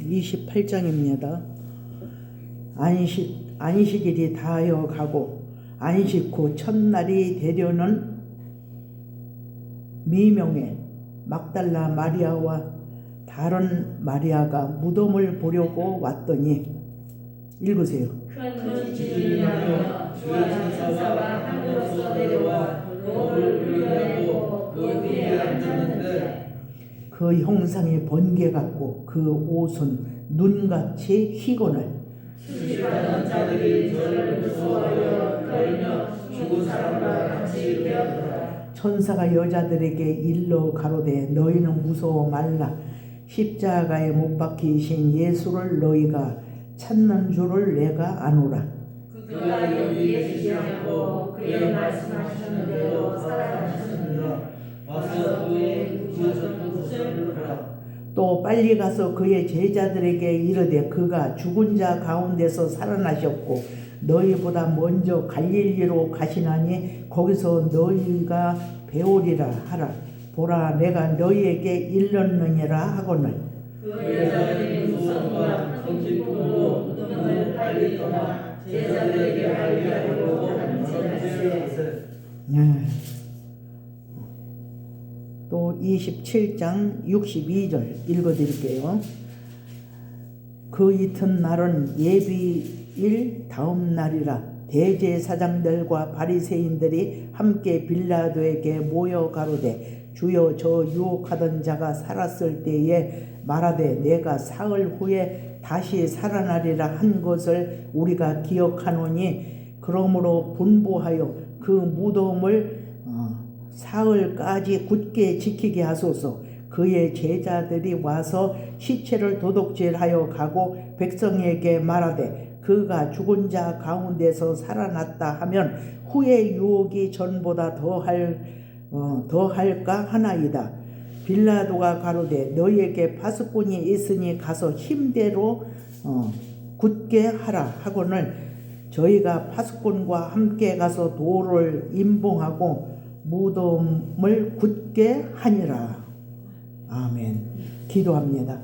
(28장입니다) 안식일이 다하여 가고 안식 후 첫날이 되려는 미명에 막달라 마리아와 다른 마리아가 무덤을 보려고 왔더니, 읽으세요. 큰 지진이 나며 주의 천사가 하늘로서 내려와 돌을 울려내고 그 위에 앉았는데 그 형상이 번개 같고 그 옷은 눈같이 희거늘. 수식하던 자들이 저를 무서워하여 떨며 죽은 사람과 같이 되었더라. 천사가 여자들에게 일러 가로되 너희는 무서워 말라. 십자가에 못 박히신 예수를 너희가 찾는 줄을 내가 아노라. 그가 여기 계시지 않고 그의 말씀하시는 대로 살아나셨느니라. 와서 그의 묻은 곳을 물으라. 또 빨리 가서 그의 제자들에게 이르되 그가 죽은 자 가운데서 살아나셨고 너희보다 먼저 갈릴리로 가시나니 거기서 너희가 배우리라 하라. 보라 내가 너희에게 일렀느니라 하거늘. 그 여자들이 무서움과 큰 기쁨으로 무덤을 빨리 떠나 제자들에게 알리려고 한지라세. 또 27장 62절 읽어드릴게요. 그 이튿날은 예비일 다음 날이라. 대제사장들과 바리새인들이 함께 빌라도에게 모여 가로되 주여 저 유혹하던 자가 살았을 때에 말하되 내가 사흘 후에 다시 살아나리라 한 것을 우리가 기억하노니 그러므로 분부하여 그 무덤을 사흘까지 굳게 지키게 하소서. 그의 제자들이 와서 시체를 도둑질하여 가고 백성에게 말하되 그가 죽은 자 가운데서 살아났다 하면 후에 유혹이 전보다 더할까 하나이다. 빌라도가 가로되 너희에게 파수꾼이 있으니 가서 힘대로 굳게 하라 하거늘 저희가 파수꾼과 함께 가서 돌을 임봉하고 무덤을 굳게 하니라. 아멘. 기도합니다.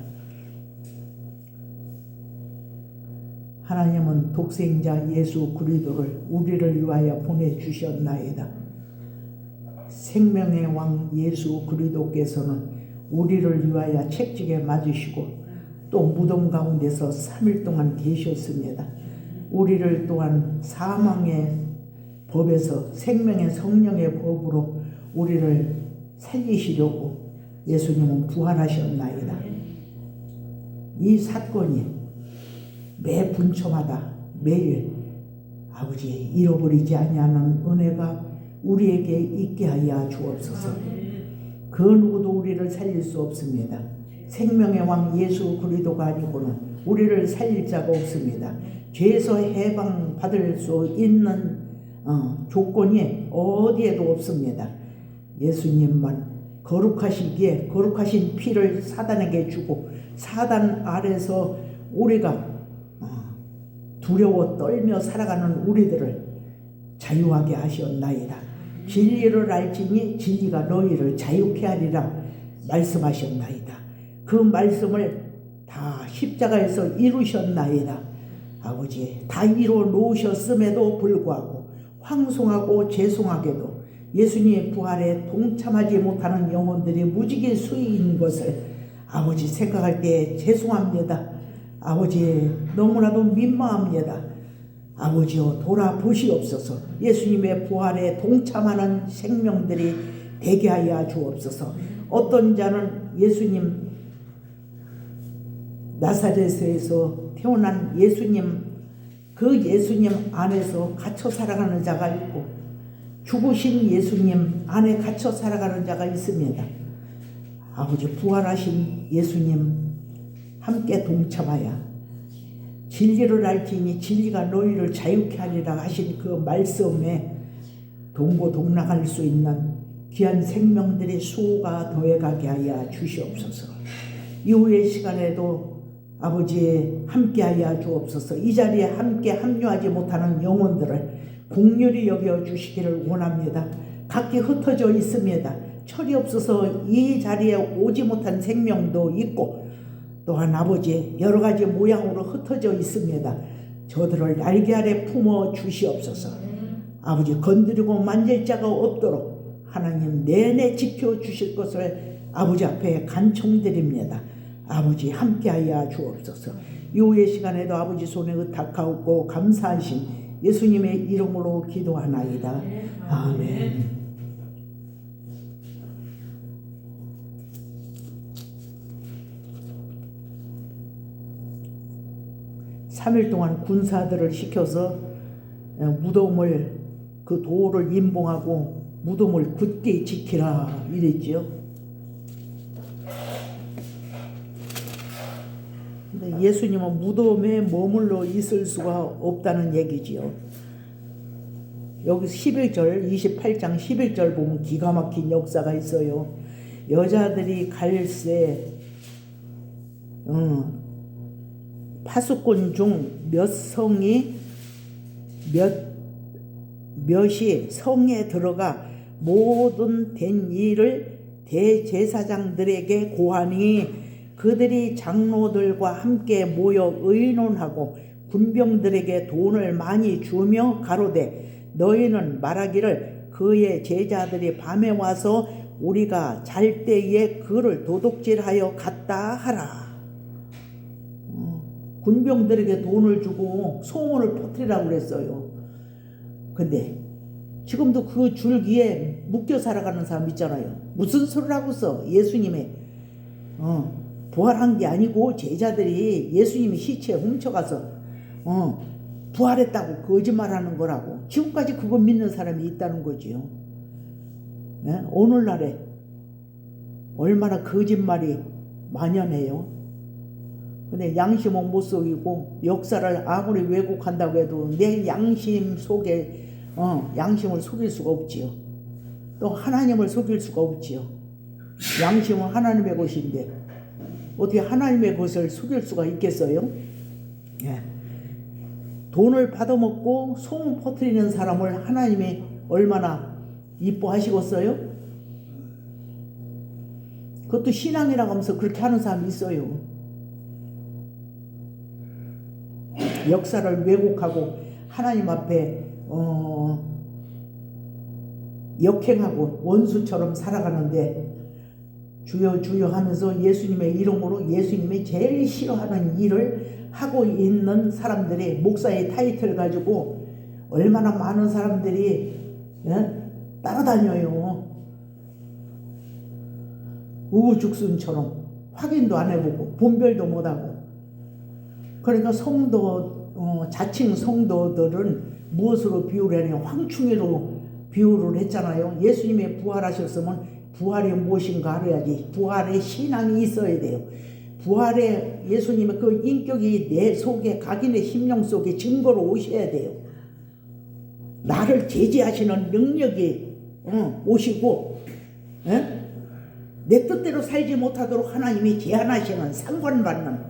하나님은 독생자 예수 그리스도를 우리를 위하여 보내주셨나이다. 생명의 왕 예수 그리스도께서는 우리를 위하여 책찍에 맞으시고 또 무덤 가운데서 3일 동안 계셨습니다. 우리를 또한 사망의 법에서 생명의 성령의 법으로 우리를 살리시려고 예수님은 부활하셨나이다. 이 사건이 매 분초마다 매일 아버지 잃어버리지 아니하는 은혜가 우리에게 있게 하여 주옵소서. 그 누구도 우리를 살릴 수 없습니다. 생명의 왕 예수 그리스도가 아니고는 우리를 살릴 자가 없습니다. 죄에서 해방받을 수 있는 조건이 어디에도 없습니다. 예수님만 거룩하시기에 거룩하신 피를 사단에게 주고 사단 아래서 우리가 두려워 떨며 살아가는 우리들을 자유하게 하셨나이다. 진리를 알지니 진리가 너희를 자유케 하리라 말씀하셨나이다. 그 말씀을 다 십자가에서 이루셨나이다. 아버지 다 이루어 놓으셨음에도 불구하고 황송하고 죄송하게도 예수님의 부활에 동참하지 못하는 영혼들이 무지개 수인 것을 아버지 생각할 때 죄송합니다. 아버지 너무나도 민망합니다. 아버지여 돌아보시옵소서. 예수님의 부활에 동참하는 생명들이 되게 하여 주옵소서. 어떤 자는 예수님 나사렛에서 태어난 예수님 그 예수님 안에서 갇혀 살아가는 자가 있고 죽으신 예수님 안에 갇혀 살아가는 자가 있습니다. 아버지 부활하신 예수님 함께 동참하여 진리를 알지니 진리가 너희를 자유케 하리라 하신 그 말씀에 동고동락할 수 있는 귀한 생명들의 수가 더해가게 하여 주시옵소서. 이후의 시간에도 아버지 함께하여 주옵소서. 이 자리에 함께 합류하지 못하는 영혼들을 긍휼히 여겨 주시기를 원합니다. 각기 흩어져 있습니다. 철이 없어서 이 자리에 오지 못한 생명도 있고 또한 아버지 여러 가지 모양으로 흩어져 있습니다. 저들을 날개 아래 품어 주시옵소서. 아버지 건드리고 만질 자가 없도록 하나님 내내 지켜주실 것을 아버지 앞에 간청드립니다. 아버지 함께하여 주옵소서. 이후의 시간에도 아버지 손에 의탁하옵고 감사하신 예수님의 이름으로 기도하나이다. 아멘. 3일 동안 군사들을 시켜서 무덤을 그 도를 임봉하고 무덤을 굳게 지키라 이랬지요. 근데 예수님은 무덤에 머물러 있을 수가 없다는 얘기지요. 여기 11절 28장 11절 보면 기가 막힌 역사가 있어요. 여자들이 갈새 파수꾼 중 몇이 성에 들어가 모든 된 일을 대제사장들에게 고하니 그들이 장로들과 함께 모여 의논하고 군병들에게 돈을 많이 주며 가로되 너희는 말하기를 그의 제자들이 밤에 와서 우리가 잘 때에 그를 도둑질하여 갔다 하라. 군병들에게 돈을 주고 소문을 퍼뜨리라고 그랬어요. 근데 지금도 그 줄기에 묶여 살아가는 사람 있잖아요. 무슨 소리를 하고 있어. 예수님의 부활한 게 아니고 제자들이 예수님이 시체 훔쳐가서 부활했다고 거짓말하는 거라고. 지금까지 그거 믿는 사람이 있다는 거지요. 네? 오늘날에 얼마나 거짓말이 만연해요. 근데 양심은 못 속이고 역사를 아무리 왜곡한다고 해도 내 양심 속에 양심을 속일 수가 없지요. 또 하나님을 속일 수가 없지요. 양심은 하나님의 것인데 어떻게 하나님의 것을 속일 수가 있겠어요? 예. 돈을 받아먹고 소문 퍼뜨리는 사람을 하나님이 얼마나 이뻐하시겠어요? 그것도 신앙이라고 하면서 그렇게 하는 사람이 있어요. 역사를 왜곡하고 하나님 앞에 역행하고 원수처럼 살아가는데 주여 주여 하면서 예수님의 이름으로 예수님이 제일 싫어하는 일을 하고 있는 사람들이 목사의 타이틀을 가지고 얼마나 많은 사람들이 따라다녀요. 우후죽순처럼 확인도 안 해보고 분별도 못하고. 그러니까 자칭 성도들은 무엇으로 비유를 하냐면 황충이로 비유를 했잖아요. 예수님이 부활하셨으면 부활이 무엇인가 알아야지. 부활의 신앙이 있어야 돼요. 부활의 예수님의 그 인격이 내 속에 각인의 심령 속에 증거로 오셔야 돼요. 나를 제지하시는 능력이 오시고 내 뜻대로 살지 못하도록 하나님이 제한하시는 상관받는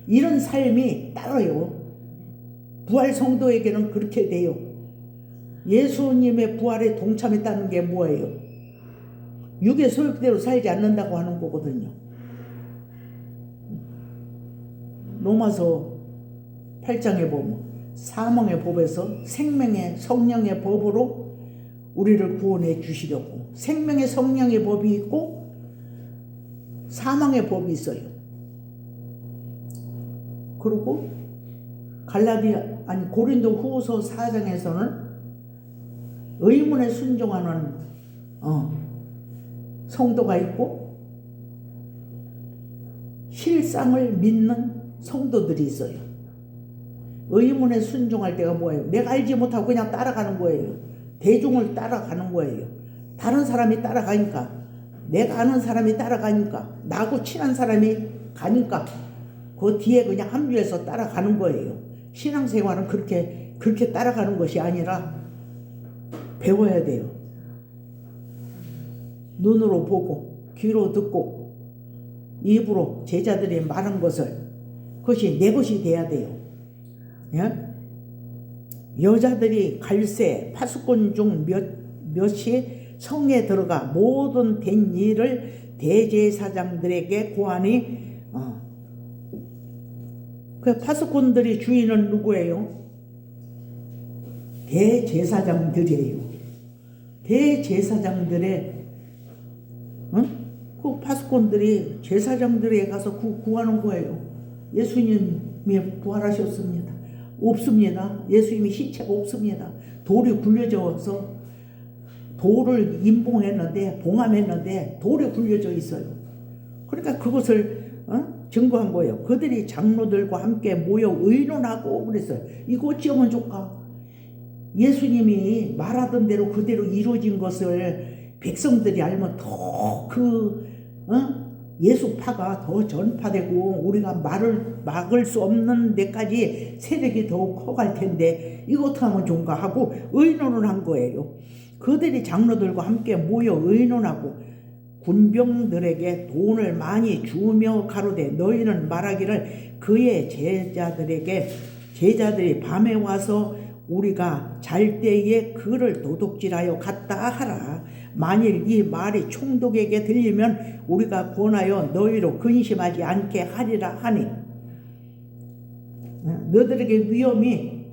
이런 삶이 따라요. 부활 성도에게는 그렇게 돼요. 예수님의 부활에 동참했다는 게 뭐예요? 육의 소욕대로 살지 않는다고 하는 거거든요. 로마서 8장에 보면 사망의 법에서 생명의 성령의 법으로 우리를 구원해 주시려고. 생명의 성령의 법이 있고 사망의 법이 있어요. 그리고 고린도 후서 4장에서는 의문에 순종하는 성도가 있고 실상을 믿는 성도들이 있어요. 의문에 순종할 때가 뭐예요? 내가 알지 못하고 그냥 따라가는 거예요. 대중을 따라가는 거예요. 다른 사람이 따라가니까, 내가 아는 사람이 따라가니까, 나하고 친한 사람이 가니까 그 뒤에 그냥 합류해서 따라가는 거예요. 신앙생활은 그렇게 따라가는 것이 아니라 배워야 돼요. 눈으로 보고 귀로 듣고 입으로 제자들이 말한 것을 그것이 내 것이 돼야 돼요. 예? 여자들이 갈새 파수꾼 중 몇이 성에 들어가 모든 된 일을 대제사장들에게 고하니 그 파수꾼들이 주인은 누구예요? 대제사장들이에요. 대제사장들의 그 파수꾼들이 제사장들에게 가서 구하는 거예요. 예수님이 부활하셨습니다. 없습니다. 예수님이 시체가 없습니다. 돌이 굴려져서 돌을 임봉했는데 봉함했는데 돌이 굴려져 있어요. 그러니까 그것을 증거한 거예요. 그들이 장로들과 함께 모여 의논하고 그랬어요. 이거 어찌하면 좋까? 예수님이 말하던 대로 그대로 이루어진 것을 백성들이 알면 더 예수파가 더 전파되고 우리가 막을 수 없는 데까지 세력이 더욱 커갈 텐데 이거 어떻게 하면 좋은가 하고 의논을 한 거예요. 그들이 장로들과 함께 모여 의논하고 군병들에게 돈을 많이 주며 가로되 너희는 말하기를 그의 제자들이 밤에 와서 우리가 잘 때에 그를 도둑질하여 갔다 하라. 만일 이 말이 총독에게 들리면 우리가 권하여 너희로 근심하지 않게 하리라 하니 너희들에게 위험이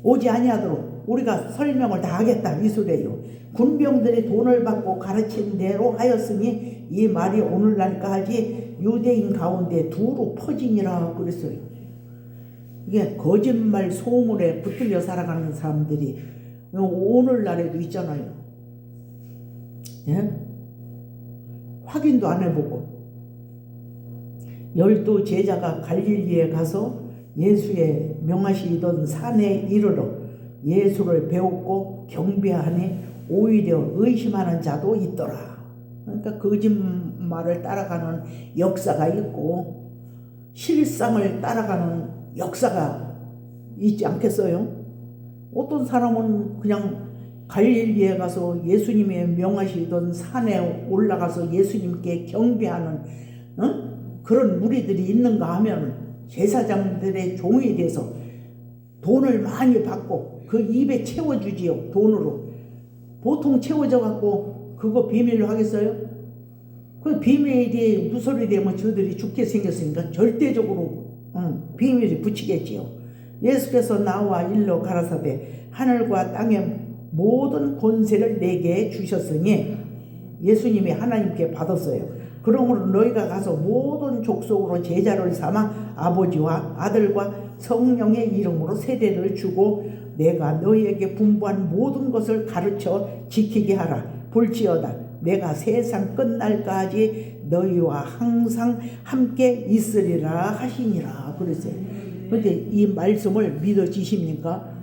오지 아니하도록 우리가 설명을 다 하겠다 이 소리예요. 군병들이 돈을 받고 가르친 대로 하였으니 이 말이 오늘날까지 유대인 가운데 두루 퍼지니라 그랬어요. 이게 거짓말 소문에 붙들려 살아가는 사람들이 오늘날에도 있잖아요. 예? 확인도 안 해보고 12 제자가 갈릴리에 가서 예수의 명하시던 산에 이르러 예수를 배웠고 경배하니 오히려 의심하는 자도 있더라. 그러니까 거짓말을 따라가는 역사가 있고 실상을 따라가는 역사가 있지 않겠어요? 어떤 사람은 그냥 갈릴리에 가서 예수님의 명하시던 산에 올라가서 예수님께 경배하는 그런 무리들이 있는가 하면 제사장들의 종이 돼서 돈을 많이 받고 그 입에 채워주지요. 돈으로 보통 채워져 갖고 그거 비밀로 하겠어요? 그 비밀이 누설이 되면 저들이 죽게 생겼으니까 절대적으로 비밀이 붙이겠지요. 예수께서 나와 일러 가라사대 하늘과 땅의 모든 권세를 내게 주셨으니 예수님이 하나님께 받았어요. 그러므로 너희가 가서 모든 족속으로 제자를 삼아 아버지와 아들과 성령의 이름으로 세례를 주고 내가 너희에게 분부한 모든 것을 가르쳐 지키게 하라. 볼지어다 내가 세상 끝날까지 너희와 항상 함께 있으리라 하시니라 그랬어요. 그런데 이 말씀을 믿어지십니까?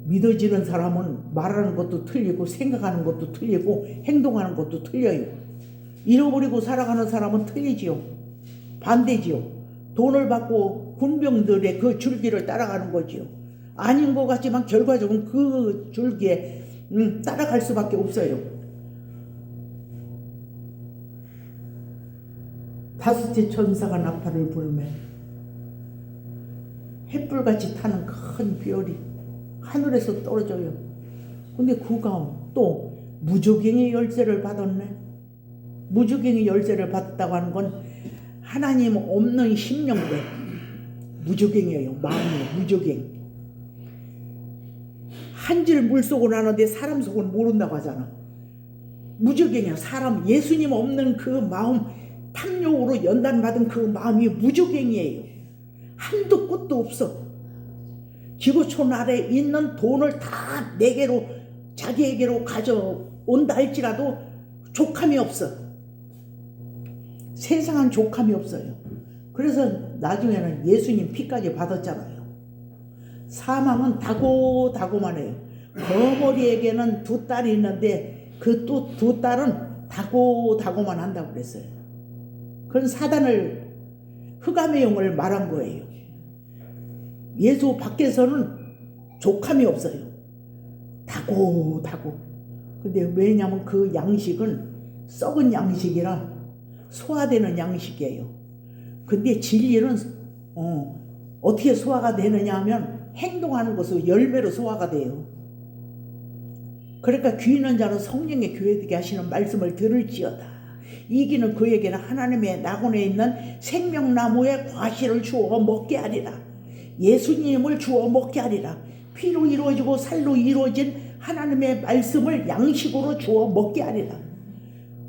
믿어지는 사람은 말하는 것도 틀리고 생각하는 것도 틀리고 행동하는 것도 틀려요. 잃어버리고 살아가는 사람은 틀리지요. 반대지요. 돈을 받고 군병들의 그 줄기를 따라가는 거지요. 아닌 것 같지만 결과적으로 그 줄기에 따라갈 수밖에 없어요. 다섯째 천사가 나팔을 불매 햇불같이 타는 큰 별이 하늘에서 떨어져요. 근데 그가 또 무조갱의 열쇠를 받았네. 무조갱의 열쇠를 받았다고 하는 건 하나님 없는 심령들 무조갱이에요. 마음이 무조갱. 한 줄 물속은 아는데 사람 속은 모른다고 하잖아. 무조갱이야. 사람 예수님 없는 그 마음 탐욕으로 연단받은 그 마음이 무조갱이에요. 한도 끝도 없어. 지구촌 아래 있는 돈을 다 내게로 자기에게로 가져온다 할지라도 족함이 없어. 세상은 족함이 없어요. 그래서 나중에는 예수님 피까지 받았잖아요. 사망은 다고다고만 해요. 거머리에게는 2딸이 있는데 그 또 2딸은 다고다고만 한다고 그랬어요. 그건 사단을 흑암의 영을 말한 거예요. 예수 밖에서는 족함이 없어요. 다고. 근데 왜냐면 그 양식은 썩은 양식이라 소화되는 양식이에요. 근데 진리는 어떻게 소화가 되느냐 하면 행동하는 것으로 열매로 소화가 돼요. 그러니까 귀 있는 자는 성령의 교회되게 하시는 말씀을 들을지어다. 이기는 그에게는 하나님의 낙원에 있는 생명나무의 과실을 주어 먹게 하리라. 예수님을 주어 먹게 하리라. 피로 이루어지고 살로 이루어진 하나님의 말씀을 양식으로 주어 먹게 하리라.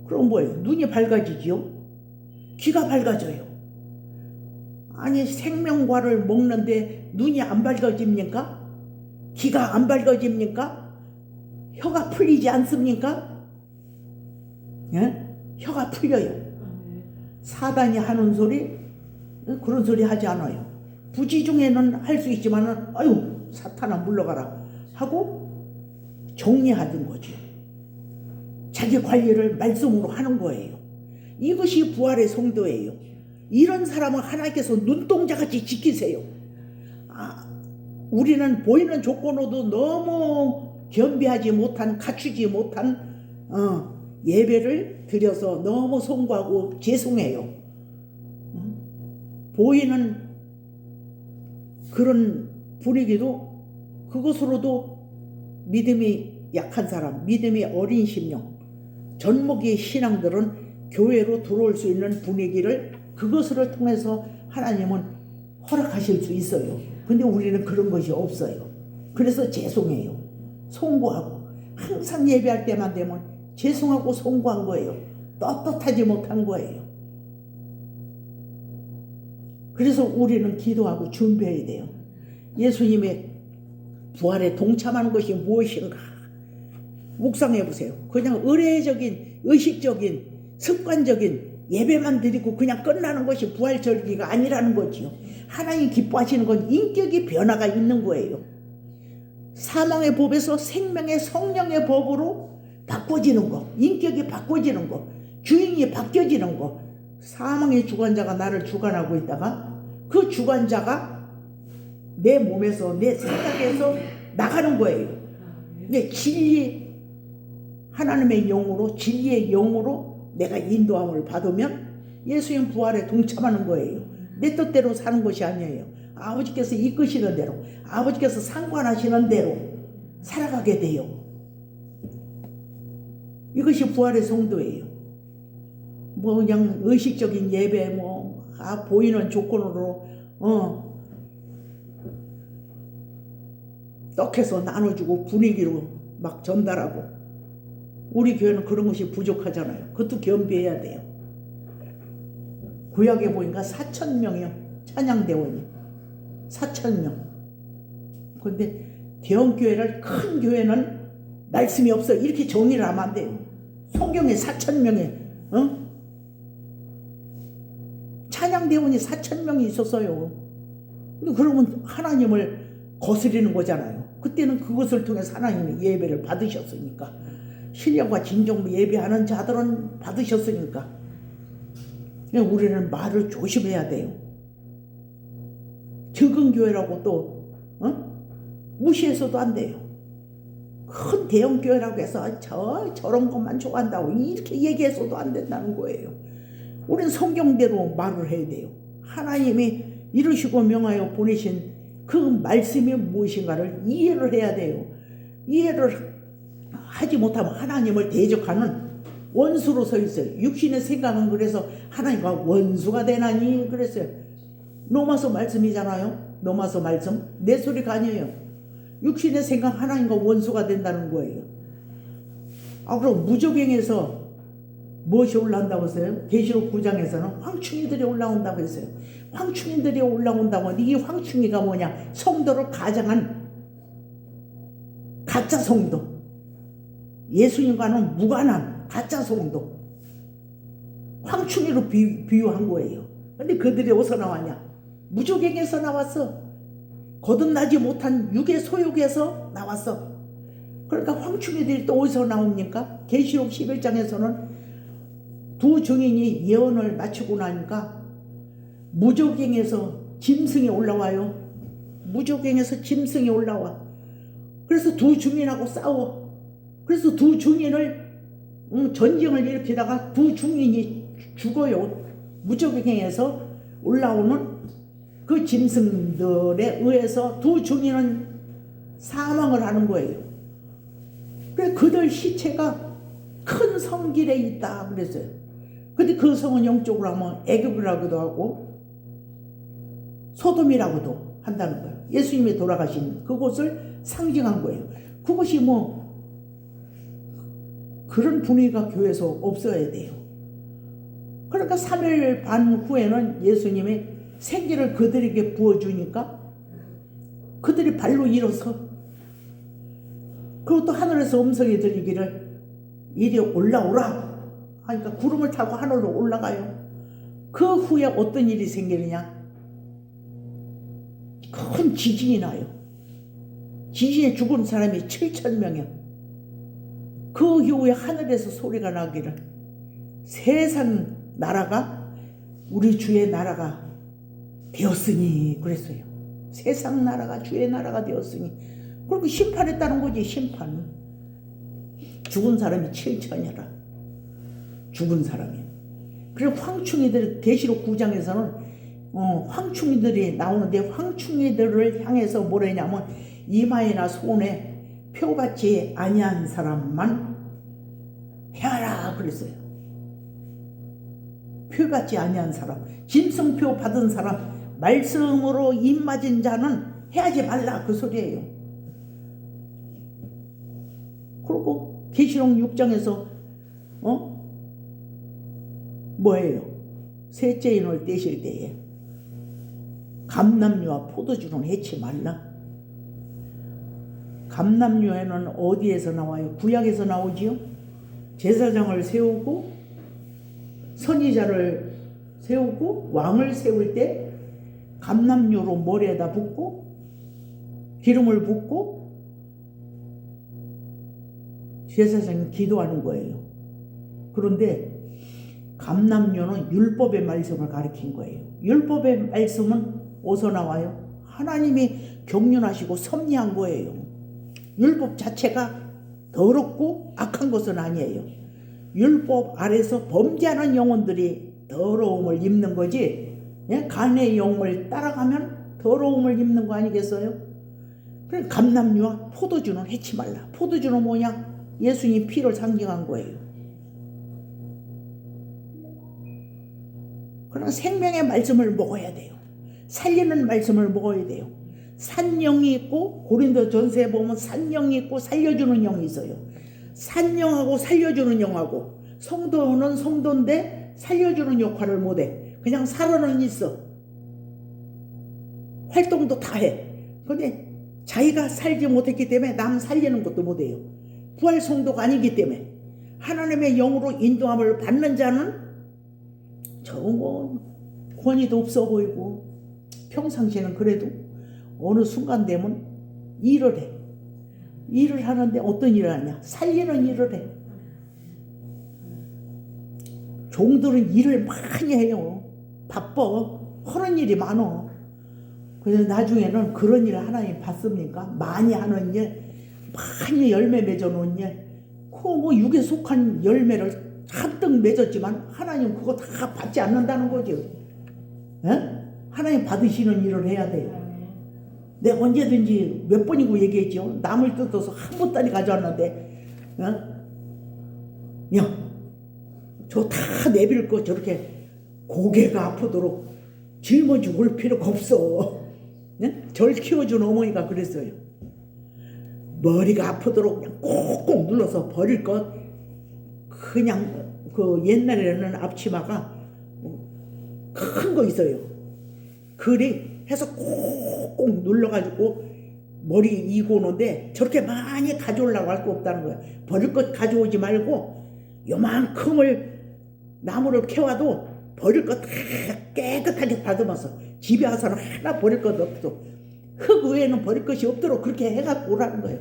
그럼 뭐예요? 눈이 밝아지지요? 귀가 밝아져요. 아니 생명과를 먹는데 눈이 안 밝아집니까? 귀가 안 밝아집니까? 혀가 풀리지 않습니까? 예? 혀가 풀려요. 사단이 하는 소리 그런 소리 하지 않아요. 부지 중에는 할 수 있지만은 아유 사탄아 물러가라 하고 정리하는 거죠. 자기 관리를 말씀으로 하는 거예요. 이것이 부활의 성도예요. 이런 사람을 하나님께서 눈동자같이 지키세요. 우리는 보이는 조건으로도 너무 겸비하지 못한 갖추지 못한 예배를 드려서 너무 송구하고 죄송해요. 보이는 그런 분위기도 그것으로도 믿음이 약한 사람, 믿음이 어린 심령, 젖먹이 신앙들은 교회로 들어올 수 있는 분위기를 그것을 통해서 하나님은 허락하실 수 있어요. 근데 우리는 그런 것이 없어요. 그래서 죄송해요. 송구하고 항상 예배할 때만 되면 죄송하고 송구한 거예요. 떳떳하지 못한 거예요. 그래서 우리는 기도하고 준비해야 돼요. 예수님의 부활에 동참하는 것이 무엇인가 묵상해 보세요. 그냥 의례적인 의식적인 습관적인 예배만 드리고 그냥 끝나는 것이 부활절기가 아니라는 거지요. 하나님 기뻐하시는 건 인격의 변화가 있는 거예요. 사망의 법에서 생명의 성령의 법으로 바꿔지는 거, 인격이 바꿔지는 거, 주인이 바뀌어지는 거. 사망의 주관자가 나를 주관하고 있다가 그 주관자가 내 몸에서 내 생각에서 나가는 거예요. 근데 진리 하나님의 영으로 진리의 영으로 내가 인도함을 받으면 예수님 부활에 동참하는 거예요. 내 뜻대로 사는 것이 아니에요. 아버지께서 이끄시는 대로 아버지께서 상관하시는 대로 살아가게 돼요. 이것이 부활의 성도예요. 뭐 그냥 의식적인 예배 보이는 조건으로 떡해서 나눠주고 분위기로 막 전달하고 우리 교회는 그런 것이 부족하잖아요. 그것도 겸비해야 돼요. 구약에 보니까 4,000명이요. 찬양대원이 4,000명. 그런데 대형교회를 큰 교회는 말씀이 없어 이렇게 정리를 하면 안 돼요. 성경에 4,000명에 찬양대원이 4,000명이 있었어요. 그러면 하나님을 거스리는 거잖아요. 그때는 그것을 통해서 하나님의 예배를 받으셨으니까 신령과 진정으로 예배하는 자들은 받으셨으니까 우리는 말을 조심해야 돼요. 적은 교회라고 또 무시해서도 안 돼요. 큰 대형 교회라고 해서 저런 것만 좋아한다고 이렇게 얘기해서도 안 된다는 거예요. 우리는 성경대로 말을 해야 돼요. 하나님이 이루시고 명하여 보내신 그 말씀이 무엇인가를 이해를 해야 돼요. 이해를 하지 못하면 하나님을 대적하는 원수로 서 있어요. 육신의 생각은 그래서 하나님과 원수가 되나니 그랬어요. 로마서 말씀이잖아요. 로마서 말씀. 내 소리가 아니에요. 육신의 생각 하나님과 원수가 된다는 거예요. 그럼 무적행에서 무엇이 올라온다고 했어요? 계시록 9장에서는 황충이들이 올라온다고 했어요. 황충이들이 올라온다고 하는데 이 황충이가 뭐냐? 성도를 가장한 가짜 성도. 예수님과는 무관한 가짜 성도. 황충이로 비유한 거예요. 근데 그들이 어디서 나왔냐? 무적행에서 나왔어. 거듭나지 못한 육의 소욕에서 나왔어. 그러니까 황충이들이 또 어디서 나옵니까? 계시록 11장에서는 두 증인이 예언을 마치고 나니까 무적행에서 짐승이 올라와요. 무적행에서 짐승이 올라와. 그래서 두 증인하고 싸워. 그래서 두 증인을 전쟁을 일으키다가 두 증인이 죽어요. 무적행에서 올라오는 그 짐승들에 의해서 두 증인은 사망을 하는 거예요. 그래 그들 시체가 큰 성길에 있다 그랬어요. 근데 그 성은 영적으로 하면 애굽이라고도 하고 소돔이라고도 한다는 거예요. 예수님이 돌아가신 그곳을 상징한 거예요. 그것이 뭐 그런 분위기가 교회에서 없어야 돼요. 그러니까 3일 반 후에는 예수님이 생기를 그들에게 부어주니까 그들이 발로 일어서, 그리고 또 하늘에서 음성이 들리기를 이리 올라오라 하니까 구름을 타고 하늘로 올라가요. 그 후에 어떤 일이 생기느냐, 큰 지진이 나요. 지진에 죽은 사람이 7,000명이요. 그 이후에 하늘에서 소리가 나기를 세상 나라가 우리 주의 나라가 되었으니 그랬어요. 세상 나라가 주의 나라가 되었으니. 그리고 심판했다는 거지. 심판. 죽은 사람이 7천이라. 죽은 사람이. 그리고 황충이들, 계시록 9장에서는 황충이들이 나오는데, 황충이들을 향해서 뭐라냐면 이마에나 손에 표받지 아니한 사람만 해라 그랬어요. 표받지 아니한 사람, 짐승표 받은 사람, 말씀으로 입 맞은 자는 해하지 말라 그 소리예요. 그리고 계시록 6장에서 뭐예요? 셋째 인을 떼실 때에 감람류와 포도주는 해치 말라. 감람류에는 어디에서 나와요? 구약에서 나오지요. 제사장을 세우고 선지자를 세우고 왕을 세울 때 감람류로 머리에다 붓고 기름을 붓고 제사장이 기도하는 거예요. 그런데 감람류는 율법의 말씀을 가리킨 거예요. 율법의 말씀은 어디서 나와요? 하나님이 경륜하시고 섭리한 거예요. 율법 자체가 더럽고 악한 것은 아니에요. 율법 아래서 범죄하는 영혼들이 더러움을 입는 거지, 간의 영을 따라가면 더러움을 입는 거 아니겠어요? 그래 감람류와 포도주는 해치 말라. 포도주는 뭐냐? 예수님 피를 상징한 거예요. 그러나 생명의 말씀을 먹어야 돼요. 살리는 말씀을 먹어야 돼요. 산영이 있고, 고린도 전서에 보면 산영이 있고 살려주는 영이 있어요. 산영하고 살려주는 영하고, 성도는 성도인데 살려주는 역할을 못해. 그냥 살아는 있어. 활동도 다 해. 근데 자기가 살지 못했기 때문에 남 살리는 것도 못해요. 부활 성도가 아니기 때문에. 하나님의 영으로 인도함을 받는 자는 저거 권위도 없어 보이고, 평상시에는 그래도 어느 순간 되면 일을 해. 일을 하는데 어떤 일을 하냐? 살리는 일을 해. 종들은 일을 많이 해요. 바빠. 하는 일이 많어. 그래서 나중에는 그런 일을 하나님 받습니까? 많이 하는 일, 많이 열매 맺어놓은 일, 그 뭐 육에 속한 열매를 잔뜩 맺었지만 하나님 그거 다 받지 않는다는 거죠. 에? 하나님 받으시는 일을 해야 돼요. 내가 언제든지 몇 번이고 얘기했죠. 남을 뜯어서 한 보따리 가져왔는데, 야, 저 다 내빌 거 저렇게 고개가 아프도록 짊어지고 올 필요가 없어. 절 키워준 어머니가 그랬어요. 머리가 아프도록 그냥 꼭꼭 눌러서 버릴 것, 그냥 그 옛날에는 앞치마가 큰 거 있어요. 그리 해서 꼭꼭 눌러가지고 머리 이고 오는데 저렇게 많이 가져오려고 할 거 없다는 거야. 버릴 것 가져오지 말고 요만큼을 나무를 캐와도 버릴 것 다 깨끗하게 다듬어서 집에 와서는 하나 버릴 것 없어. 흙 외에는 버릴 것이 없도록 그렇게 해갖고 오라는 거예요.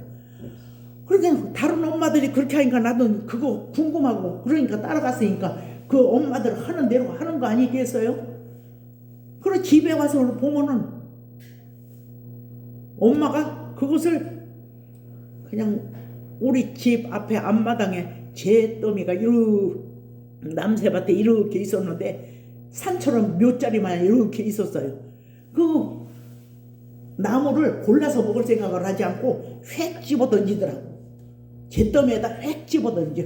그러니까 다른 엄마들이 그렇게 하니까 나도 그거 궁금하고 그러니까 따라갔으니까 그 엄마들 하는 대로 하는 거 아니겠어요? 그리고 집에 와서 보면은 엄마가 그것을 그냥 우리 집 앞에 앞마당에 잿더미가 이렇게 남새밭에 이렇게 있었는데 산처럼 몇 자리만 이렇게 있었어요. 그 나무를 골라서 먹을 생각을 하지 않고 휙 집어 던지더라고. 잿더미에다 휙 집어 던져.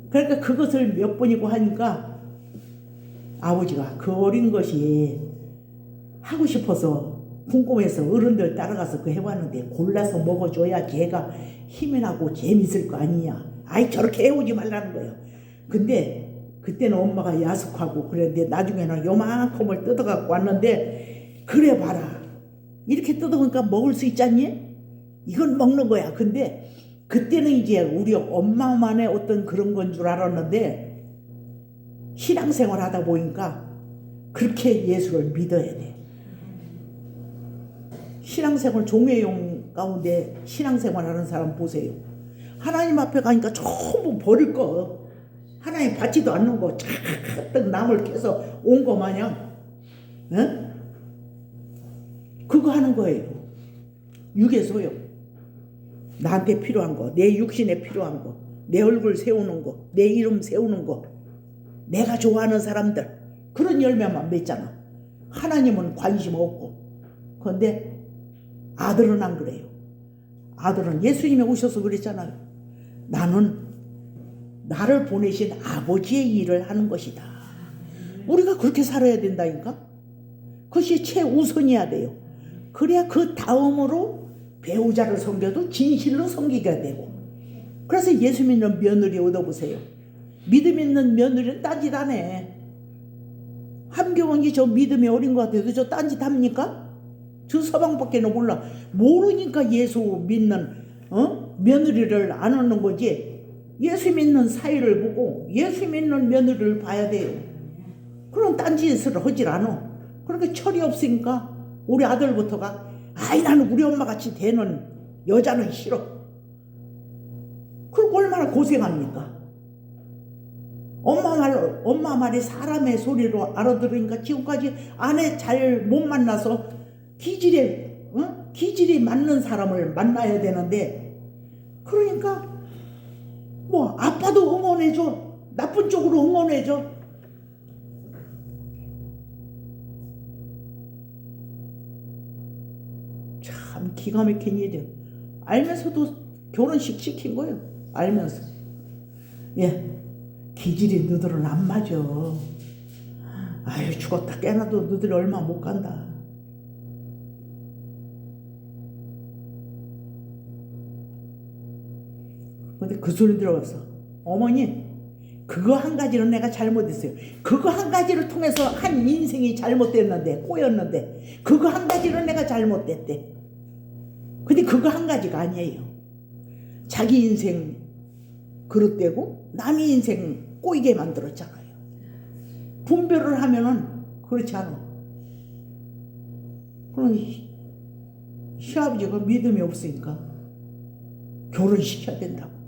그러니까 그것을 몇 번이고 하니까 아버지가 그 어린 것이 하고 싶어서 궁금해서 어른들 따라가서 그 해봤는데 골라서 먹어줘야 걔가 힘이 나고 재밌을 거 아니냐. 아이 저렇게 해오지 말라는 거예요. 근데 그때는 엄마가 야속하고 그랬는데 나중에는 요만큼을 뜯어갖고 왔는데 그래 봐라. 이렇게 뜯어보니까 먹을 수 있잖니? 이건 먹는 거야. 근데 그때는 이제 우리 엄마만의 어떤 그런 건 줄 알았는데 신앙생활 하다 보니까 그렇게 예수를 믿어야 돼. 신앙생활 종회용 가운데 신앙생활 하는 사람 보세요. 하나님 앞에 가니까 전부 버릴 거. 하나님 받지도 않는 거 잔뜩 남을 캐서 온 거 마냥 응? 그거 하는 거예요. 육의 소용. 나한테 필요한 거, 내 육신에 필요한 거, 내 얼굴 세우는 거, 내 이름 세우는 거, 내가 좋아하는 사람들 그런 열매만 맺잖아. 하나님은 관심 없고. 그런데 아들은 안 그래요. 아들은 예수님이 오셔서 그랬잖아요. 나는 나를 보내신 아버지의 일을 하는 것이다. 우리가 그렇게 살아야 된다니까. 그것이 최우선이어야 돼요. 그래야 그 다음으로 배우자를 섬겨도 진실로 섬기게 되고. 그래서 예수 믿는 며느리 얻어보세요. 믿음 있는 며느리는 딴짓 안 해. 함경원이 저 믿음이 어린 것 같아도 저 딴짓 합니까? 저 서방밖에는 몰라. 모르니까 예수 믿는 며느리를 안 얻는 거지. 예수 믿는 사이를 보고 예수 믿는 며느리를 봐야 돼요. 그럼 딴짓을 하질 않아. 그러니까 철이 없으니까 우리 아들부터가 아이 나는 우리 엄마같이 되는 여자는 싫어. 그리고 얼마나 고생합니까? 엄마 말이 사람의 소리로 알아들으니까 지금까지 아내 잘 못 만나서 기질이 맞는 사람을 만나야 되는데 그러니까 뭐 아빠도 응원해줘. 나쁜 쪽으로 응원해줘. 참 기가 막힌 일이에요. 알면서도 결혼식 시킨 거예요. 알면서. 예. 기질이 너들은 안 맞아. 아유 죽었다 깨나도 너들 얼마 못 간다. 근데 그 소리 들어갔어. 어머니 그거 한 가지는 내가 잘못했어요. 그거 한 가지를 통해서 한 인생이 잘못됐는데 꼬였는데 그거 한 가지는 내가 잘못됐대. 근데 그거 한 가지가 아니에요. 자기 인생 그릇되고 남의 인생 꼬이게 만들었잖아요. 분별을 하면은 그렇지 않아. 그럼 시아버지가 믿음이 없으니까 결혼시켜야 된다고.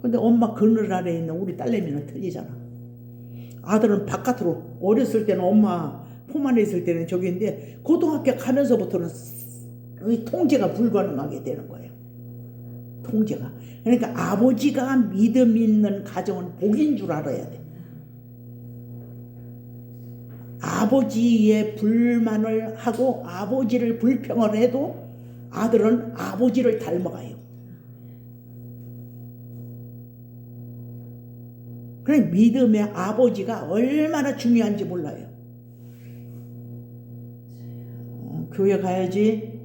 근데 엄마 그늘 아래에 있는 우리 딸내미는 틀리잖아. 아들은 바깥으로 어렸을 때는 엄마 품 안에 있을 때는 저기인데 고등학교 가면서부터는 통제가 불가능하게 되는 거예요. 통제가. 그러니까 아버지가 믿음 있는 가정은 복인 줄 알아야 돼. 아버지의 불만을 하고 아버지를 불평을 해도 아들은 아버지를 닮아가요. 그래 믿음의 아버지가 얼마나 중요한지 몰라요. 교회 가야지.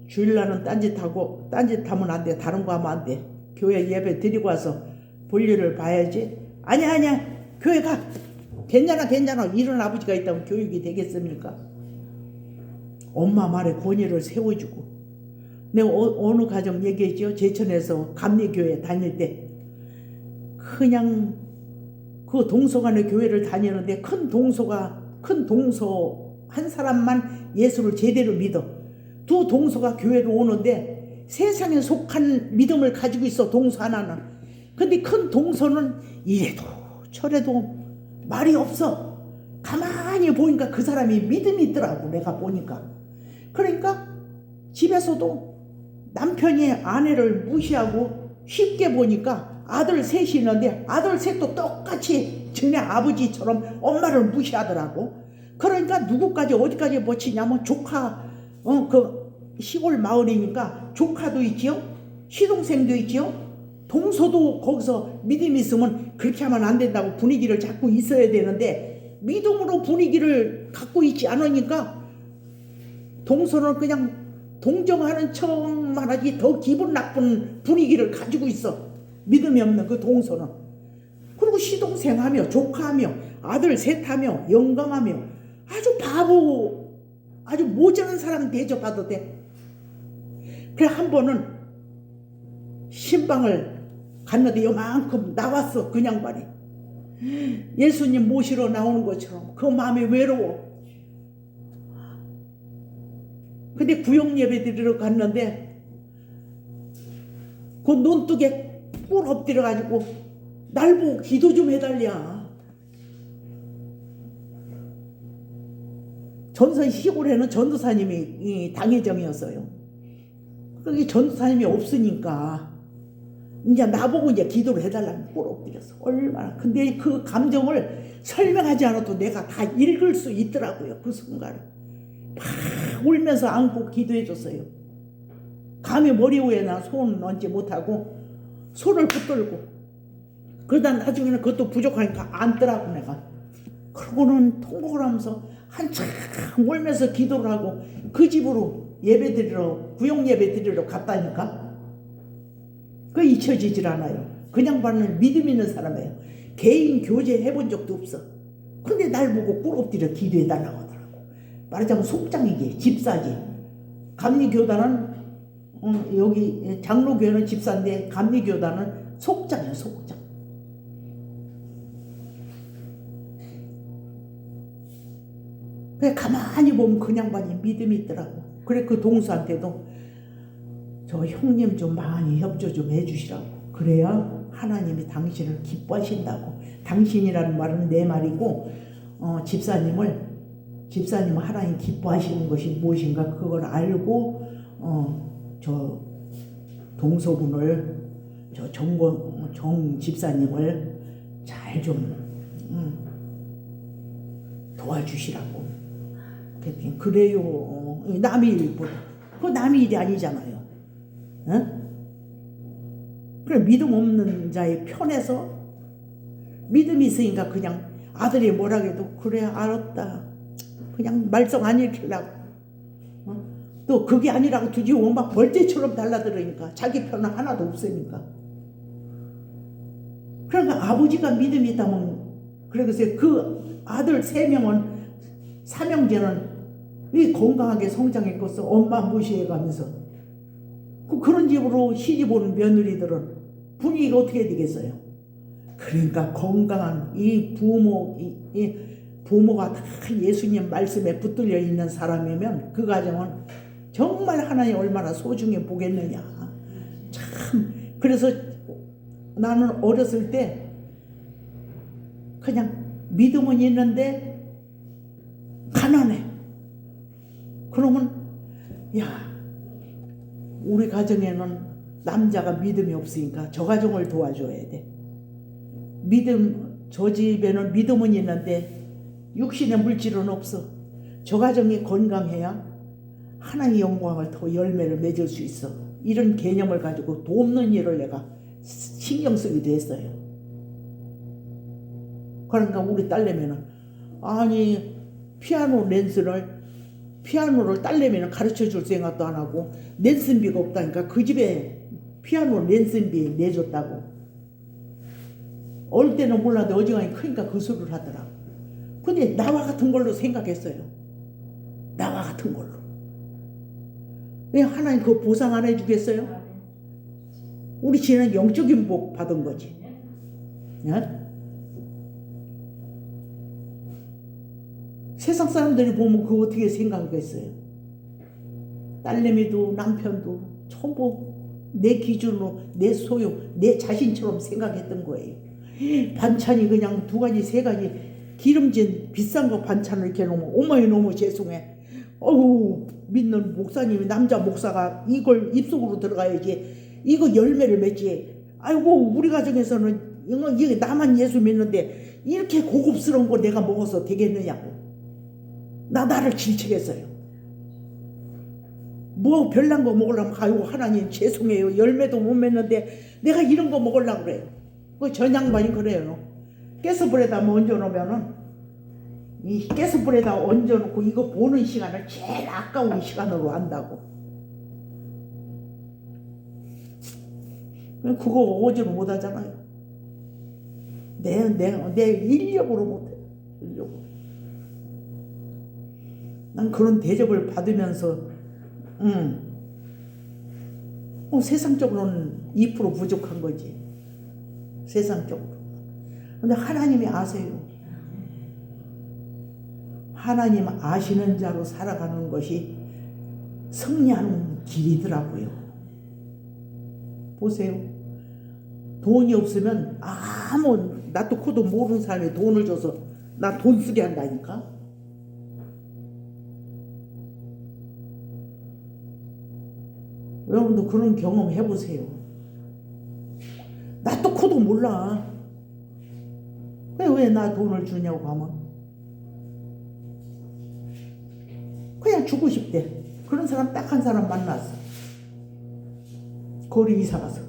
주일날은 딴짓하면 안 돼. 다른 거 하면 안 돼. 교회 예배 드리고 와서 볼일을 봐야지. 아니야 교회 가. 괜찮아. 이런 아버지가 있다면 교육이 되겠습니까? 엄마 말에 권위를 세워주고. 내가 어느 가정 얘기했죠. 제천에서 감리교회 다닐 때 그냥 그 동서간의 교회를 다니는데 큰 동서 한 사람만 예수를 제대로 믿어. 두 동서가 교회로 오는데 세상에 속한 믿음을 가지고 있어. 동서 하나는. 근데 큰 동서는 이래도 저래도 말이 없어. 가만히 보니까 그 사람이 믿음이 있더라고. 내가 보니까. 그러니까 집에서도 남편이 아내를 무시하고 쉽게 보니까 아들 셋이 있는데 아들 셋도 똑같이 전에 아버지처럼 엄마를 무시하더라고. 그러니까 누구까지 어디까지 모치냐면 조카, 그 시골 마을이니까 조카도 있지요, 시동생도 있지요, 동서도 거기서 믿음이 있으면 그렇게 하면 안 된다고 분위기를 잡고 있어야 되는데 믿음으로 분위기를 갖고 있지 않으니까 동서는 그냥 동정하는 척만 하지 더 기분 나쁜 분위기를 가지고 있어. 믿음이 없는 그 동서는. 그리고 시동생하며 조카하며 아들 셋하며 영감하며 아주 바보, 아주 모자란 사람 대접봐도 돼. 그래 한 번은 신방을 갔는데 요만큼 나왔어. 그 양반이 예수님 모시러 나오는 것처럼 그 마음이 외로워. 근데 구역 예배 드리러 갔는데 그 논뚝에 뿔 엎드려가지고 날 보고 기도 좀 해달랴. 전선 시골에는 전도사님이 당회장이었어요. 그게 전도사님이 없으니까 이제 나보고 이제 기도를 해달라는 뿔 엎드렸어. 얼마나. 근데 그 감정을 설명하지 않아도 내가 다 읽을 수 있더라고요. 그 순간에 막 울면서 안고 기도해 줬어요. 감히 머리 위에나 손 얹지 못하고 손을 붙들고. 그러다 나중에는 그것도 부족하니까 안더라고 내가. 그러고는 통곡을 하면서 한참 울면서 기도를 하고 그 집으로 예배 드리러, 구역 예배 드리러 갔다니까. 그 잊혀지질 않아요. 그냥 받는 믿음 있는 사람이에요. 개인 교제 해본 적도 없어. 근데 날 보고 꿇 엎드려 기도해 달라고 하더라고. 말하자면 속장이지, 집사지. 감리교단은 여기 장로교회는 집사인데 감리교단은 속장이야, 속장. 그래 가만히 보면 그 양반이 믿음이 있더라고. 그래 그 동수한테도 저 형님 좀 많이 협조 좀 해주시라고. 그래야 하나님이 당신을 기뻐하신다고. 당신이라는 말은 내 말이고 집사님은 하나님 기뻐하시는 것이 무엇인가 그걸 알고 저 동서분을 저 정 집사님을 잘 좀 도와주시라고. 그래요. 남의 일보다. 그거 남의 일이 아니잖아요. 응? 그래 믿음 없는 자의 편에서 믿음이 있으니까 그냥 아들이 뭐라 해도 그래 알았다. 그냥 말썽 안 일으키려고. 또 그게 아니라고 두지 막 벌떼처럼 달라들으니까 자기 편은 하나도 없으니까. 그러니까 아버지가 믿음이 있다면 그래서 그 아들 3명은 삼형제는 왜 건강하게 성장했겠어. 엄마 무시해가면서. 그런 집으로 시집 온 며느리들은 분위기가 어떻게 되겠어요? 그러니까 건강한 이 부모가 다 예수님 말씀에 붙들려 있는 사람이면 그 가정은 정말 하나님 얼마나 소중해 보겠느냐. 참. 그래서 나는 어렸을 때 그냥 믿음은 있는데 가난해. 그러면 야, 우리 가정에는 남자가 믿음이 없으니까 저 가정을 도와줘야 돼. 저 집에는 믿음은 있는데 육신의 물질은 없어. 저 가정이 건강해야 하나님의 영광을 더 열매를 맺을 수 있어. 이런 개념을 가지고 돕는 일을 내가 신경 쓰기도 했어요. 그러니까 우리 딸내미는 아니 피아노를 딸내미는 가르쳐줄 생각도 안 하고 렌슨비가 없다니까 그 집에 피아노 렌슨비 내줬다고. 어릴 때는 몰라도 어지간히 크니까 그 소리를 하더라. 근데 나와 같은 걸로 생각했어요. 나와 같은 걸로. 왜 하나님 그거 보상 안 해주겠어요? 우리 지는 영적인 복 받은 거지. 예? 세상 사람들이 보면 그거 어떻게 생각하겠어요? 딸내미도 남편도 전부 내 기준으로 내 소유, 내 자신처럼 생각했던 거예요. 반찬이 그냥 2가지 3가지 기름진 비싼 거 반찬을 이렇게 놓으면 어머니 너무 죄송해. 어우 믿는 목사님이 남자 목사가 이걸 입속으로 들어가야지 이거 열매를 맺지. 아이고 우리 가정에서는 이거 나만 예수 믿는데 이렇게 고급스러운 거 내가 먹어서 되겠느냐고. 나를 질책했어요. 뭐 별난 거 먹으려면 아이고 하나님 죄송해요. 열매도 못 맺는데 내가 이런 거 먹으려고 그래요. 그 전양반이 그래요. 가스불에다 얹어놓으면은 이 가스불에다 얹어놓고 이거 보는 시간을 제일 아까운 시간으로 한다고. 그거 오지로 못하잖아요. 내 인력으로 못해. 인력으로. 난 그런 대접을 받으면서 세상적으로는 2% 부족한 거지. 세상적으로. 근데 하나님이 아세요. 하나님 아시는 자로 살아가는 것이 승리하는 길이더라고요. 보세요. 돈이 없으면 아무 나도 코도 모르는 사람이 돈을 줘서 나 돈 쓰게 한다니까. 여러분도 그런 경험 해보세요. 나도 코도 몰라. 왜 나 돈을 주냐고 하면 그냥 주고 싶대. 그런 사람 딱 한 사람 만났어. 거리 이사 가서.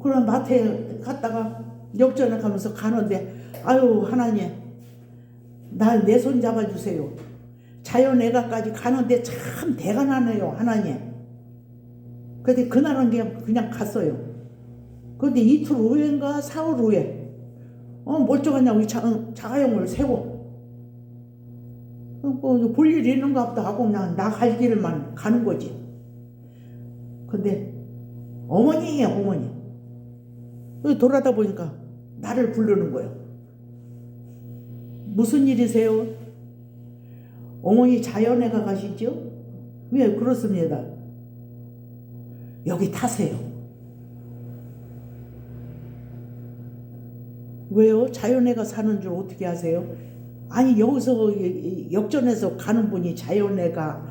그럼 마트에 갔다가 역전에 가면서 가는데 아유 하나님 내 손 잡아주세요. 자연애가까지 가는데 참 대가 나네요 하나님. 근데 그날은 그냥 갔어요. 근데 이틀 후인가 사흘 후에 멀쩡하냐고 자가용을 세워. 볼 일이 있는가 보다 하고 그냥 나 갈 길만 가는 거지. 근데 어머니예요 어머니. 돌아다 보니까 나를 부르는 거예요. 무슨 일이세요? 어머니 자연애가 가시죠? 왜 그렇습니다. 여기 타세요. 왜요? 자연애가 사는 줄 어떻게 아세요? 아니 여기서 역전해서 가는 분이 자연애가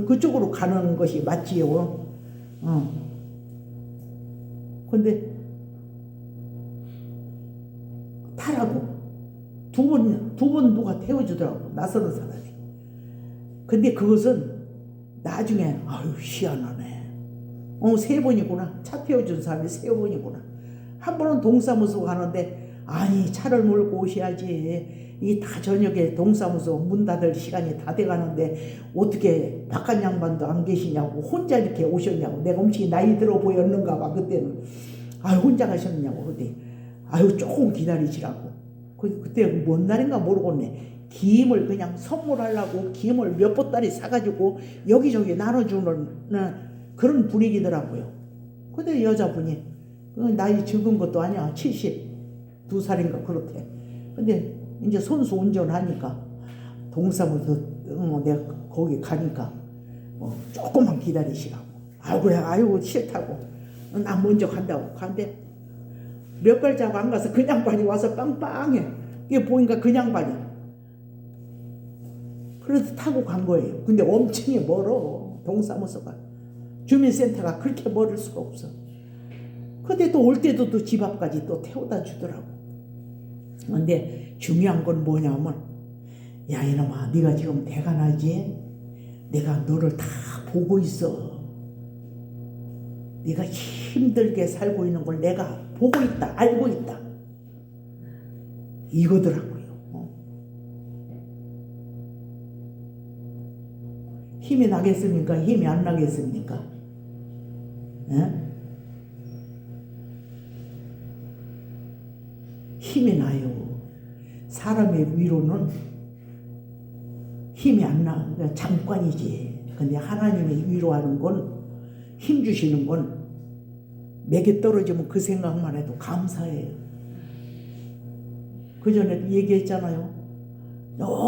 그쪽으로 가는 것이 맞지요. 근데 타라고 두 번 누가 태워주더라고. 낯서는 사람이. 근데 그것은 나중에 아유 희한하네. 3번이구나. 차 태워준 사람이 3번이구나. 한 번은 동사무소 가는데 아니 차를 몰고 오셔야지. 이 다 저녁에 동사무소 문 닫을 시간이 다 돼가는데 어떻게 바깥 양반도 안 계시냐고 혼자 이렇게 오셨냐고. 내가 엄청 나이 들어 보였는가 봐 그때는. 아유 혼자 가셨냐고. 근데 아유 조금 기다리시라고. 그때 뭔 날인가 모르겠네. 김을 그냥 선물하려고 김을 몇 보따리 사가지고 여기저기 나눠주는 그런 분위기더라고요. 근데 여자분이 나이 적은 것도 아니야. 72살인가 그렇대. 근데 이제 선수 운전하니까 동사무소 내가 거기 가니까 조금만 기다리시라고. 아이고 싫다고. 나 먼저 간다고. 간대. 몇 발자국 안 가서 그 양반이 와서 빵빵해. 이게 보니까 그 양반이. 그래서 타고 간 거예요. 근데 엄청 멀어. 동사무소가. 주민센터가 그렇게 멀을 수가 없어. 근데 또 올 때도 또 집 앞까지 또 태워다 주더라고. 근데 중요한 건 뭐냐면 야 이놈아 네가 지금 대가 나지? 내가 너를 다 보고 있어. 네가 힘들게 살고 있는 걸 내가 보고 있다. 알고 있다. 이거더라고요. 힘이 나겠습니까? 힘이 안 나겠습니까? 에? 힘이 나요. 사람의 위로는 힘이 안 나. 잠깐이지. 근데 하나님의 위로하는 건 힘 주시는 건 맥에 떨어지면 그 생각만 해도 감사해요. 그 전에 얘기했잖아요.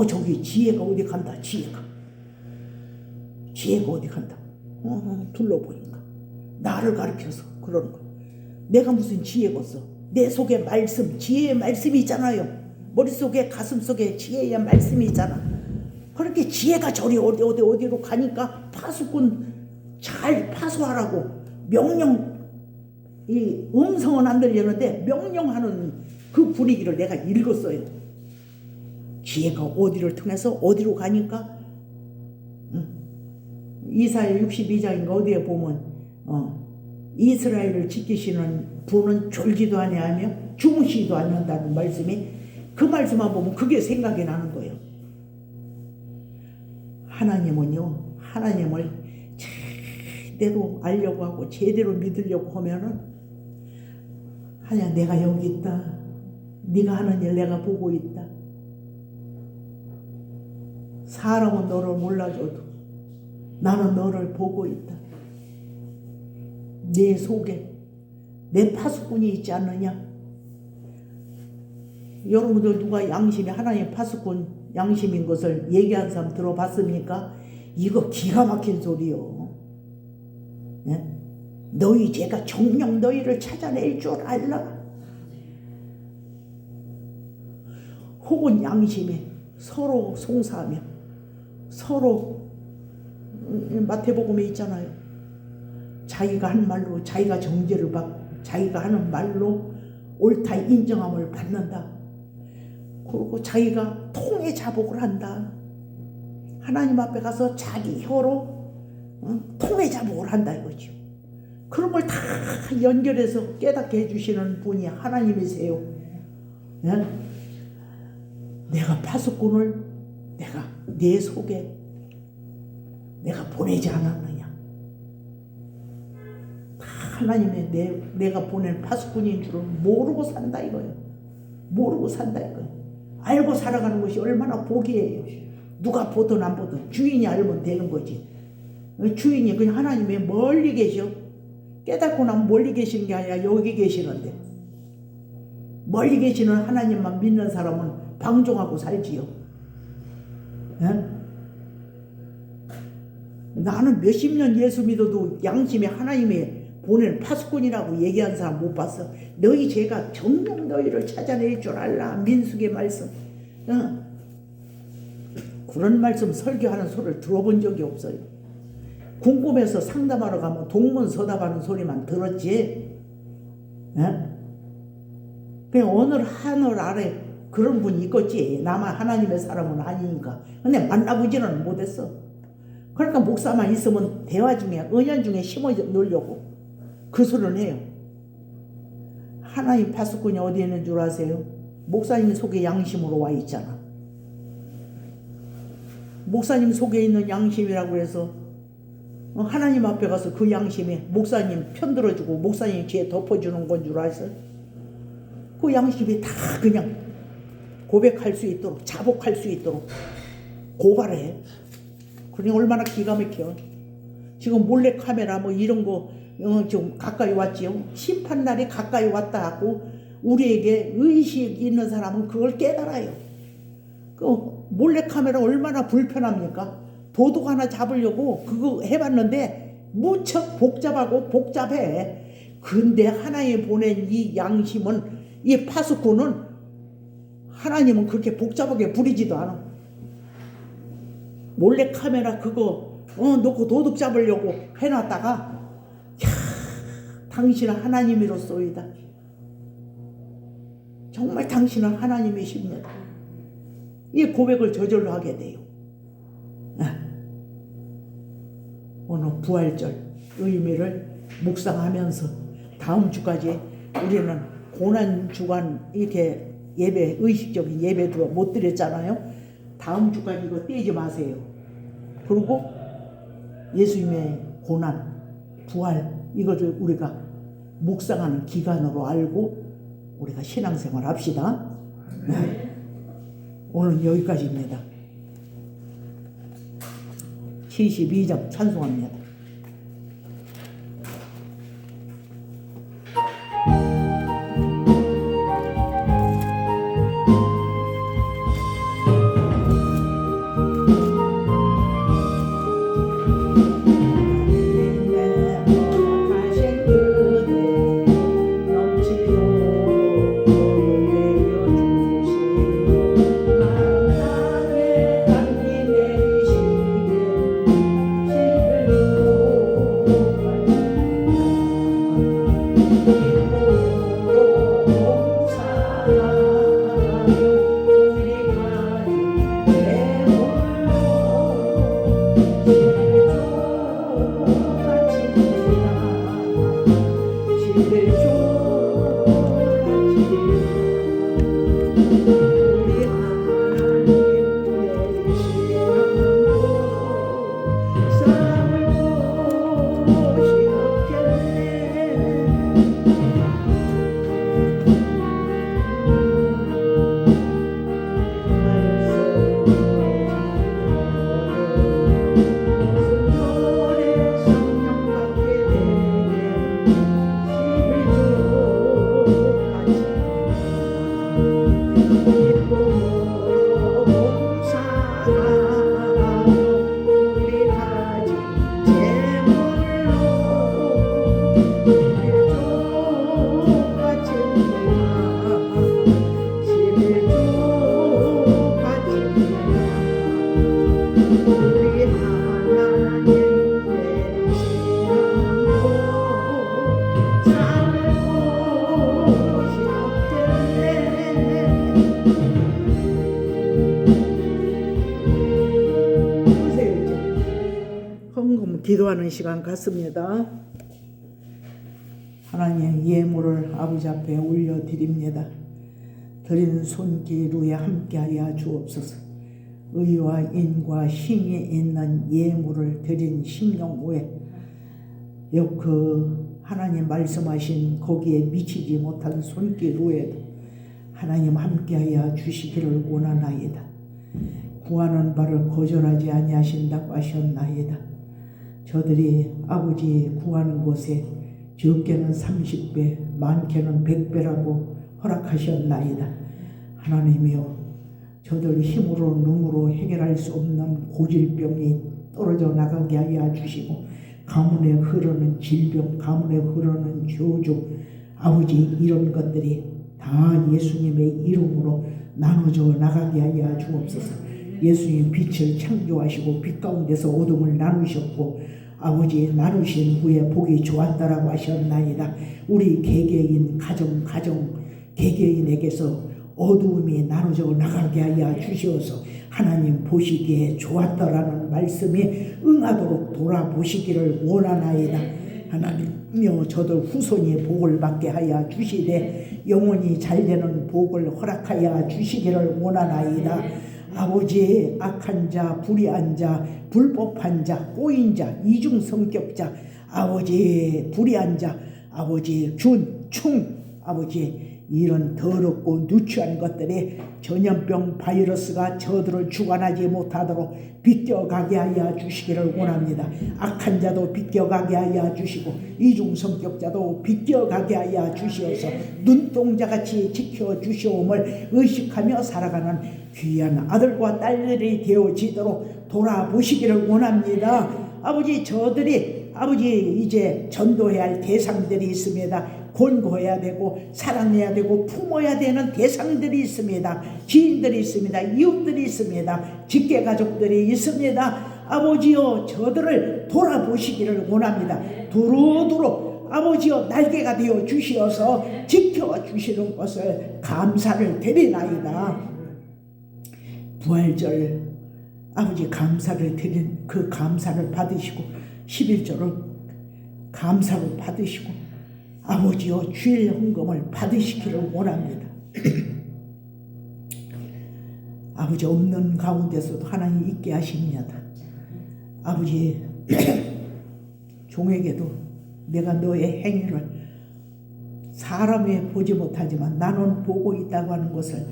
저기 지혜가 어디 간다. 지혜가 어디 간다. 둘러보니까 나를 가르쳐서 그러는 거야. 내가 무슨 지혜겠어. 내 속에 말씀, 지혜의 말씀이 있잖아요. 머릿속에 가슴속에 지혜의 말씀이 있잖아. 그렇게 지혜가 저리 어디로 가니까 파수꾼 잘 파수하라고 명령, 이 음성은 안 들리는데 명령하는 그 분위기를 내가 읽었어요. 기회가 어디를 통해서 어디로 가니까 이사야 62장인가 어디에 보면 이스라엘을 지키시는 분은 졸기도 아니하며 주무시기도 아니한다는 말씀이, 그 말씀만 보면 그게 생각이 나는 거예요. 하나님은요, 하나님을 제대로 알려고 하고 제대로 믿으려고 하면은 하나님 내가 여기 있다, 네가 하는 일 내가 보고 있다. 사람은 너를 몰라줘도 나는 너를 보고 있다. 내 속에 내 파수꾼이 있지 않느냐? 여러분들 누가 양심이 하나님 파수꾼 양심인 것을 얘기한 사람 들어봤습니까? 이거 기가 막힌 소리요. 예? 너희 죄가 정녕 너희를 찾아낼 줄 알라. 혹은 양심이 서로 송사하며 서로, 마태복음에 있잖아요. 자기가 한 말로 자기가 정죄를 받고 자기가 하는 말로 옳다 인정함을 받는다. 그리고 자기가 통해 자복을 한다. 하나님 앞에 가서 자기 혀로 통해 자복을 한다 이거죠. 그런 걸 다 연결해서 깨닫게 해주시는 분이 하나님이세요. 네? 내가 파수꾼을 내가 내 속에 내가 보내지 않았느냐. 하나님의 내가 보낸 파수꾼인 줄은 모르고 산다 이거예요. 모르고 산다 이거예요. 알고 살아가는 것이 얼마나 복이에요. 누가 보든 안 보든 주인이 알면 되는 거지. 주인이 그냥 하나님이 멀리 계셔. 깨닫고 나면 멀리 계시는 게 아니라 여기 계시는데, 멀리 계시는 하나님만 믿는 사람은 방종하고 살지요. 에? 나는 몇십 년 예수 믿어도 양심에 하나님이 보낸 파수꾼이라고 얘기한 사람 못 봤어. 너희 죄가 정녕 너희를 찾아낼 줄 알라. 민수기의 말씀. 그런 말씀 설교하는 소리를 들어본 적이 없어요. 궁금해서 상담하러 가면 동문서답하는 소리만 들었지. 그냥 어느 하늘 아래 그런 분이 있겠지. 나만 하나님의 사람은 아니니까. 근데 만나보지는 못했어. 그러니까 목사만 있으면 대화 중에 은연 중에 심어 놓으려고 그 소리를 해요. 하나님 파수꾼이 어디 있는 줄 아세요? 목사님 속에 양심으로 와 있잖아. 목사님 속에 있는 양심이라고 해서 하나님 앞에 가서 그 양심이 목사님 편들어주고 목사님 죄 덮어주는 건 줄 아세요? 그 양심이 다 그냥 고백할 수 있도록 자복할 수 있도록 고발해. 그러니 얼마나 기가 막혀. 지금 몰래카메라 뭐 이런 거 좀 가까이 왔지요. 심판날이 가까이 왔다 하고 우리에게 의식 있는 사람은 그걸 깨달아요. 그 몰래카메라 얼마나 불편합니까? 도둑 하나 잡으려고 그거 해봤는데 무척 복잡하고 복잡해. 근데 하나님 보낸 이 양심은, 이 파수꾼은 하나님은 그렇게 복잡하게 부리지도 않아. 몰래카메라 그거 놓고 도둑 잡으려고 해놨다가 당신은 하나님이로소이다. 정말 당신은 하나님이십니다. 이 고백을 저절로 하게 돼요. 오늘 부활절 의미를 묵상하면서 다음 주까지 우리는 고난주간 이렇게 예배, 의식적인 예배도 못 드렸잖아요. 다음 주까지 이거 떼지 마세요. 그리고 예수님의 고난, 부활, 이것을 우리가 묵상하는 기간으로 알고 우리가 신앙생활 합시다. 오늘 여기까지입니다. 72장 찬송합니다. 주 기도하는 시간 같습니다. 하나님, 예물을 아버지 앞에 올려드립니다. 드린 손길에 함께하여 주옵소서. 의와 인과 힘이 있는 예물을 드린 심령 후에 하나님 말씀하신 거기에 미치지 못한 손길 후에도 하나님 함께하여 주시기를 원하나이다. 구하는 바를 거절하지 아니하신다고 하셨나이다. 저들이 아버지 구하는 곳에 적게는 30배, 많게는 100배라고 허락하셨나이다. 하나님이여, 저들 힘으로 능으로 해결할 수 없는 고질병이 떨어져 나가게 하여 주시고, 가문에 흐르는 질병, 가문에 흐르는 저주, 아버지 이런 것들이 다 예수님의 이름으로 나눠져 나가게 하여 주옵소서. 예수님 빛을 창조하시고 빛 가운데서 어둠을 나누셨고 아버지 나누신 후에 복이 좋았다라고 하셨나이다. 우리 개개인 가정 개개인에게서 어두움이 나눠져 나가게 하여 주시어서 하나님 보시기에 좋았다라는 말씀이 응하도록 돌아보시기를 원하나이다. 하나님이여, 저들 후손이 복을 받게 하여 주시되 영원히 잘되는 복을 허락하여 주시기를 원하나이다. 아버지, 악한 자, 불의한 자, 불법한 자, 꼬인 자, 이중성격자, 아버지 불의한 자, 아버지 충, 아버지 이런 더럽고 누추한 것들이 전염병 바이러스가 저들을 주관하지 못하도록 비껴가게 하여 주시기를 원합니다. 악한 자도 비껴가게 하여 주시고 이중성격자도 비껴가게 하여 주시어서 눈동자같이 지켜주시옴을 의식하며 살아가는 귀한 아들과 딸들이 되어지도록 돌아보시기를 원합니다. 아버지, 저들이 아버지 이제 전도해야 할 대상들이 있습니다. 권고해야 되고 사랑해야 되고 품어야 되는 대상들이 있습니다. 지인들이 있습니다. 이웃들이 있습니다. 직계가족들이 있습니다. 아버지여, 저들을 돌아보시기를 원합니다. 두루두루 아버지여 날개가 되어 주시어서 지켜주시는 것을 감사를 드리나이다. 부활절 아버지 감사를 드린 그 감사를 받으시고 11절을 감사로 받으시고 아버지여 주일 헌금을 받으시기를 원합니다. 아버지, 없는 가운데서도 하나님 있게 하십니다. 아버지, 종에게도 내가 너의 행위를 사람이 보지 못하지만 나는 보고 있다고 하는 것을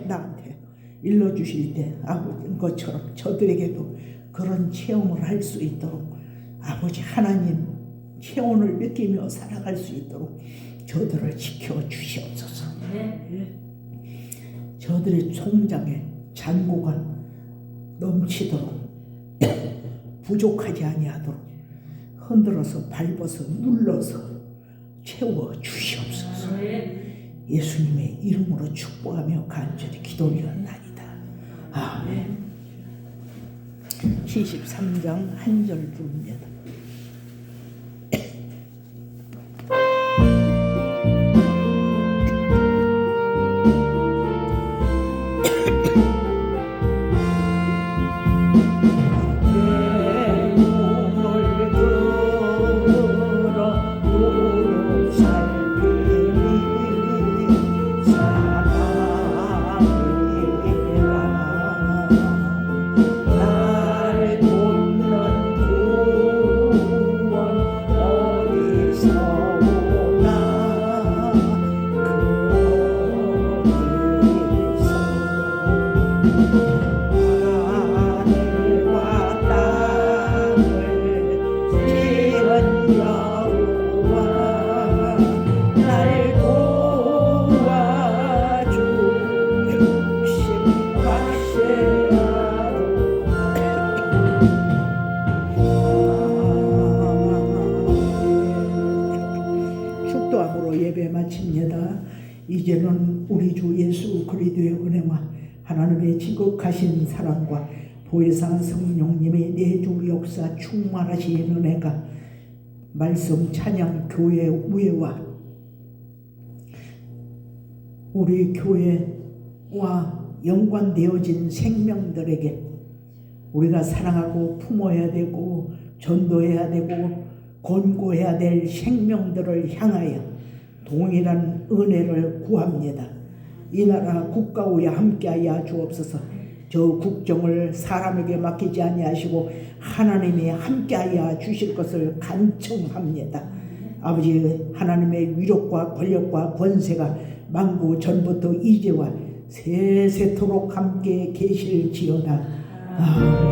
나한테 일러주실 때 아버지 것처럼 저들에게도 그런 체험을 할 수 있도록 아버지 하나님 체온을 느끼며 살아갈 수 있도록 저들을 지켜주시옵소서. 저들의 총장에 잔고가 넘치도록 부족하지 아니하도록 흔들어서 밟아서 눌러서 채워주시옵소서. 예수님의 이름으로 축복하며 간절히 기도하옵나이다. 아멘. 73장 한 절 부릅니다. 이제는 우리 주 예수 그리스도의 은혜와 하나님의 지극하신 사랑과 보혜사 성령님의 내주 역사 충만하신 은혜가 말씀 찬양 교회 우애와 우리 교회와 연관되어진 생명들에게 우리가 사랑하고 품어야 되고 전도해야 되고 권고해야 될 생명들을 향하여 동일한 은혜를 구합니다. 이 나라 국가 위에 함께하여 주옵소서. 저 국정을 사람에게 맡기지 아니하시고 하나님이 함께하여 주실 것을 간청합니다. 아버지, 하나님의 위력과 권력과 권세가 만구 전부터 이제와 세세토록 함께 계실지어다. 아멘.